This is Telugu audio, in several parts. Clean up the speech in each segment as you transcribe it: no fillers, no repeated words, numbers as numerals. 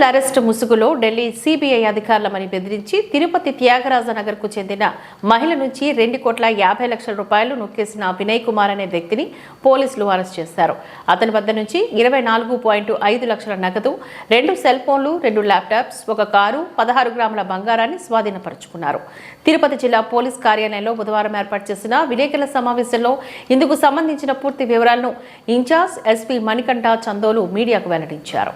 డిజిటల్ అరెస్ట్ ముసుగులో ఢిల్లీ సిబిఐ అధికారులమని బెదిరించి తిరుపతి త్యాగరాజనగర్ కు చెందిన మహిళ నుంచి 2,50,00,000 రూపాయలు నొక్కేసిన వినయ్ కుమార్ అనే వ్యక్తిని పోలీసులు అరెస్ట్ చేశారు. అతని వద్ద నుంచి 24.5 లక్షల నగదు, 2 సెల్ ఫోన్లు, 2 ల్యాప్టాప్స్, ఒక కారు, 16 గ్రాముల బంగారాన్ని స్వాధీనపరుచుకున్నారు. తిరుపతి జిల్లా పోలీస్ కార్యాలయంలో బుధవారం ఏర్పాటు చేసిన విలేకరుల సమావేశంలో ఇందుకు సంబంధించిన పూర్తి వివరాలను ఇన్ఛార్జ్ ఎస్పీ మణికంఠ చందోలు మీడియాకు వెల్లడించారు.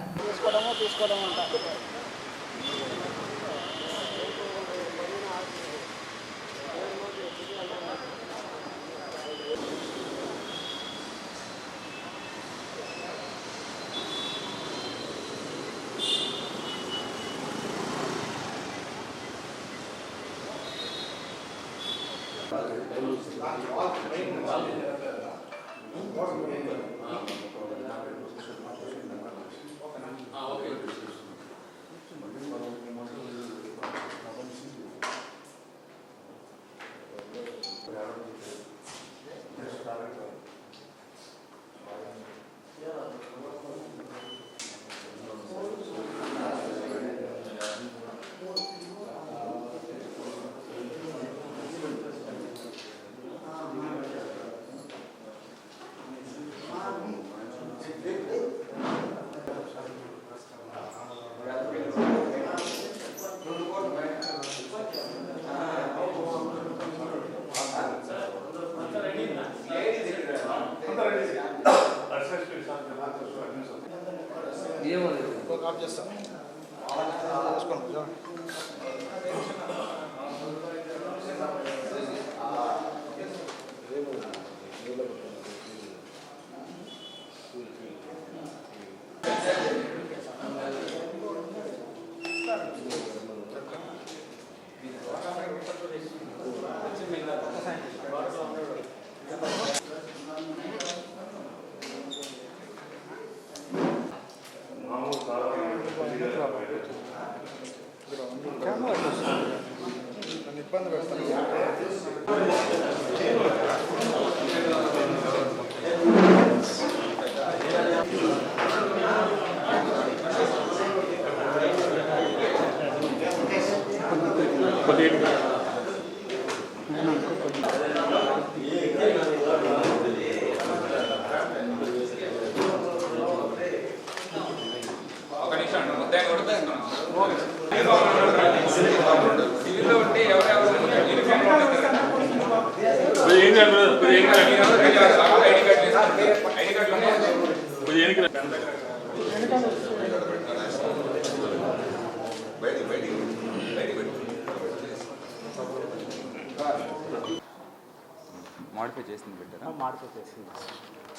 మాడిఫై చేసింది పెట్టారా? మాడిఫై చేసింది.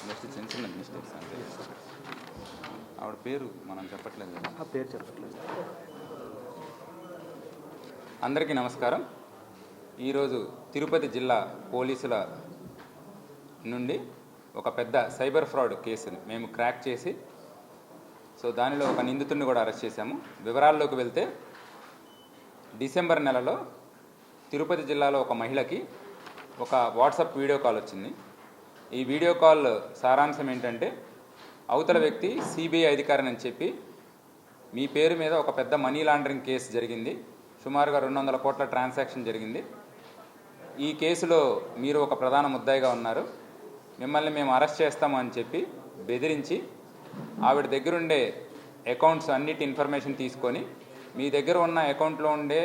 నెక్స్ట్ చిన్న చిన్న మిస్టేక్స్ అంటే ఆవిడ పేరు మనం చెప్పట్లేదు కదా? పేరు చెప్పట్లేదు. అందరికీ నమస్కారం. ఈరోజు తిరుపతి జిల్లా పోలీసుల నుండి ఒక పెద్ద సైబర్ ఫ్రాడ్ కేసుని మేము క్రాక్ చేసి దానిలో ఒక నిందితుడిని కూడా అరెస్ట్ చేశాము. వివరాల్లోకి వెళ్తే డిసెంబర్ నెలలో తిరుపతి జిల్లాలో ఒక మహిళకి ఒక వాట్సాప్ వీడియో కాల్ వచ్చింది. ఈ వీడియో కాల్ సారాంశం ఏంటంటే, అవతల వ్యక్తి సిబిఐ అధికారిని అని చెప్పి మీ పేరు మీద ఒక పెద్ద మనీ లాండరింగ్ కేసు జరిగింది, సుమారుగా 200 కోట్ల ట్రాన్సాక్షన్ జరిగింది, ఈ కేసులో మీరు ఒక ప్రధాన ముద్దాయిగా ఉన్నారు, మిమ్మల్ని మేము అరెస్ట్ చేస్తాము అని చెప్పి బెదిరించి ఆవిడ దగ్గరుండే అకౌంట్స్ అన్నిటి ఇన్ఫర్మేషన్ తీసుకొని మీ దగ్గర ఉన్న అకౌంట్లో ఉండే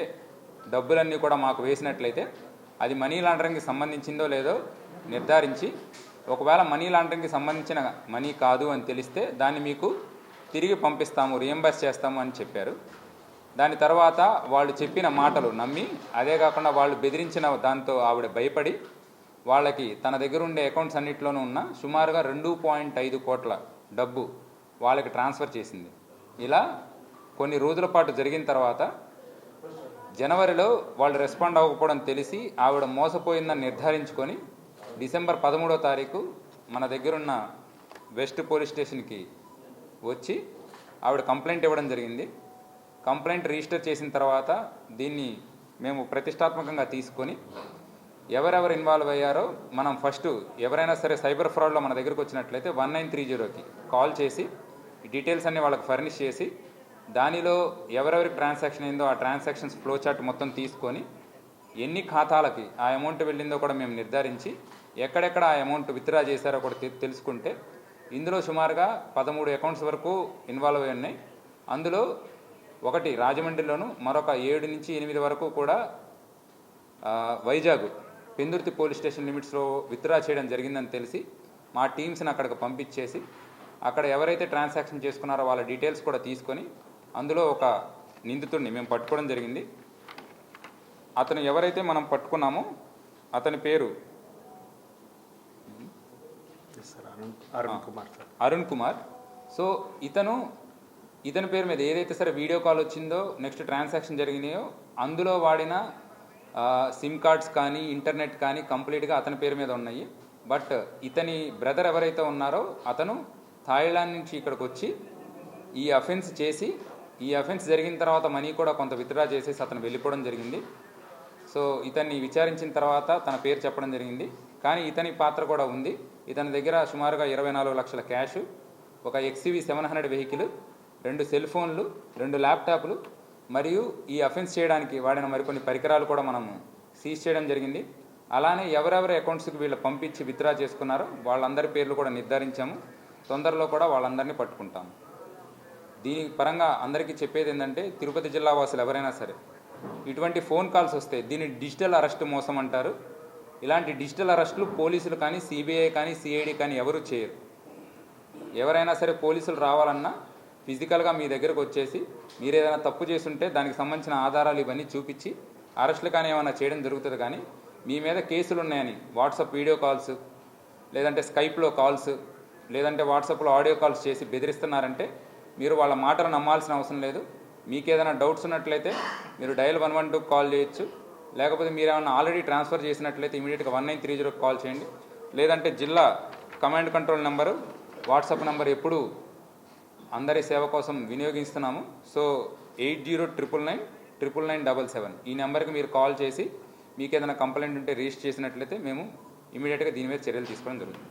డబ్బులన్నీ కూడా మాకు వేసినట్లయితే అది మనీ లాండరింగ్కి సంబంధించిందో లేదో నిర్ధారించి, ఒకవేళ మనీ లాండరింగ్కి సంబంధించిన మనీ కాదు అని తెలిస్తే దాన్ని మీకు తిరిగి పంపిస్తాము, రియంబర్స్ చేస్తాము అని చెప్పారు. దాని తర్వాత వాళ్ళు చెప్పిన మాటలు నమ్మి, అదే కాకుండా వాళ్ళు బెదిరించిన దాంతో ఆవిడ భయపడి వాళ్ళకి తన దగ్గర ఉండే అకౌంట్స్ అన్నింటిలోనూ ఉన్న సుమారుగా 2.5 కోట్ల డబ్బు వాళ్ళకి ట్రాన్స్ఫర్ చేసింది. ఇలా కొన్ని రోజుల పాటు జరిగిన తర్వాత జనవరిలో వాళ్ళు రెస్పాండ్ అవ్వకపోవడం తెలిసి ఆవిడ మోసపోయిందని నిర్ధారించుకొని డిసెంబర్ 13వ తారీఖు మన దగ్గరున్న వెస్ట్ పోలీస్ స్టేషన్కి వచ్చి ఆవిడ కంప్లైంట్ ఇవ్వడం జరిగింది. కంప్లైంట్ రిజిస్టర్ చేసిన తర్వాత దీన్ని మేము ప్రతిష్టాత్మకంగా తీసుకొని ఎవరెవరు ఇన్వాల్వ్ అయ్యారో మనం ఫస్ట్ ఎవరైనా సరే సైబర్ ఫ్రాడ్లో మన దగ్గరకు వచ్చినట్లయితే 1930కి కాల్ చేసి డీటెయిల్స్ అన్నీ వాళ్ళకి ఫర్నిష్ చేసి దానిలో ఎవరెవరికి ట్రాన్సాక్షన్ అయిందో ఆ ట్రాన్సాక్షన్స్ ఫ్లో చార్ట్ మొత్తం తీసుకొని ఎన్ని ఖాతాలకి ఆ అమౌంట్ వెళ్ళిందో కూడా మేము నిర్ధారించి ఎక్కడెక్కడ ఆ అమౌంట్ విత్డ్రా చేశారో కూడా తెలుసుకుంటే ఇందులో సుమారుగా 13 అకౌంట్స్ వరకు ఇన్వాల్వ్ అయి ఉన్నాయి. అందులో ఒకటి రాజమండ్రిలోను, మరొక 7 నుంచి 8 వరకు కూడా వైజాగ్ పెందుర్తి పోలీస్ స్టేషన్ లిమిట్స్లో విత్డ్రా చేయడం జరిగిందని తెలిసి మా టీమ్స్ని అక్కడికి పంపించేసి అక్కడ ఎవరైతే ట్రాన్సాక్షన్ చేసుకున్నారో వాళ్ళ డీటెయిల్స్ కూడా తీసుకొని అందులో ఒక నిందితుడిని మేము పట్టుకోవడం జరిగింది. అతను ఎవరైతే మనం పట్టుకున్నామో అతని పేరు అరుణ్ కుమార్. సో ఇతని పేరు మీద ఏదైతే సరే వీడియో కాల్ వచ్చిందో, నెక్స్ట్ ట్రాన్సాక్షన్ జరిగినాయో అందులో వాడిన సిమ్ కార్డ్స్ కానీ ఇంటర్నెట్ కానీ కంప్లీట్గా అతని పేరు మీద ఉన్నాయి. బట్ ఇతని బ్రదర్ ఎవరైతే ఉన్నారో అతను థాయిలాండ్ నుంచి ఇక్కడికి వచ్చి ఈ అఫెన్స్ చేసి ఈ అఫెన్స్ జరిగిన తర్వాత మనీ కూడా కొంత విత్డ్రా చేసేసి అతను వెళ్ళిపోవడం జరిగింది. సో ఇతన్ని విచారించిన తర్వాత తన పేరు చెప్పడం జరిగింది. కానీ ఇతని పాత్ర కూడా ఉంది. ఇతని దగ్గర సుమారుగా 24 లక్షల క్యాష్, ఒక XUV 700 వెహికల్, 2 సెల్ ఫోన్లు, 2 ల్యాప్టాప్లు మరియు ఈ అఫెన్స్ చేయడానికి వాడిన మరికొన్ని పరికరాలు కూడా మనము సీజ్ చేయడం జరిగింది. అలానే ఎవరెవరి అకౌంట్స్కి వీళ్ళు పంపించి విత్డ్రా చేసుకున్నారో వాళ్ళందరి పేర్లు కూడా నిర్ధారించాము. తొందరలో కూడా వాళ్ళందరినీ పట్టుకుంటాము. దీని పరంగా అందరికీ చెప్పేది ఏంటంటే, తిరుపతి జిల్లా వాసులు ఎవరైనా సరే ఇటువంటి ఫోన్ కాల్స్ వస్తే దీన్ని డిజిటల్ అరెస్ట్ మోసం అంటారు. ఇలాంటి డిజిటల్ అరెస్టులు పోలీసులు కానీ CBI కానీ CID కానీ ఎవరు చేయరు. ఎవరైనా సరే పోలీసులు రావాలన్నా ఫిజికల్గా మీ దగ్గరకు వచ్చేసి మీరు ఏదైనా తప్పు చేస్తుంటే దానికి సంబంధించిన ఆధారాలు ఇవన్నీ చూపించి అరెస్టులు కానీ ఏమైనా చేయడం జరుగుతుంది. కానీ మీ మీద కేసులు ఉన్నాయని వాట్సాప్ వీడియో కాల్స్, లేదంటే స్కైప్లో కాల్స్, లేదంటే వాట్సాప్లో ఆడియో కాల్స్ చేసి బెదిరిస్తున్నారంటే మీరు వాళ్ళ మాటలు నమ్మాల్సిన అవసరం లేదు. మీకు ఏదైనా డౌట్స్ ఉన్నట్లయితే మీరు డయల్ 112 కాల్ చేయొచ్చు. లేకపోతే మీరు ఏమైనా ఆల్రెడీ ట్రాన్స్ఫర్ చేసినట్లయితే ఇమీడియట్గా 1930 కాల్ చేయండి. లేదంటే జిల్లా command control number, WhatsApp number ఎప్పుడు అందరి సేవ కోసం వినియోగిస్తున్నాము. సో 8099999977 ఈ నెంబర్కి మీరు కాల్ చేసి మీకు ఏదైనా కంప్లైంట్ ఉంటే రిజిస్టర్ చేసినట్లయితే మేము ఇమీడియట్గా దీని మీద చర్యలు తీసుకోవడం జరుగుతుంది.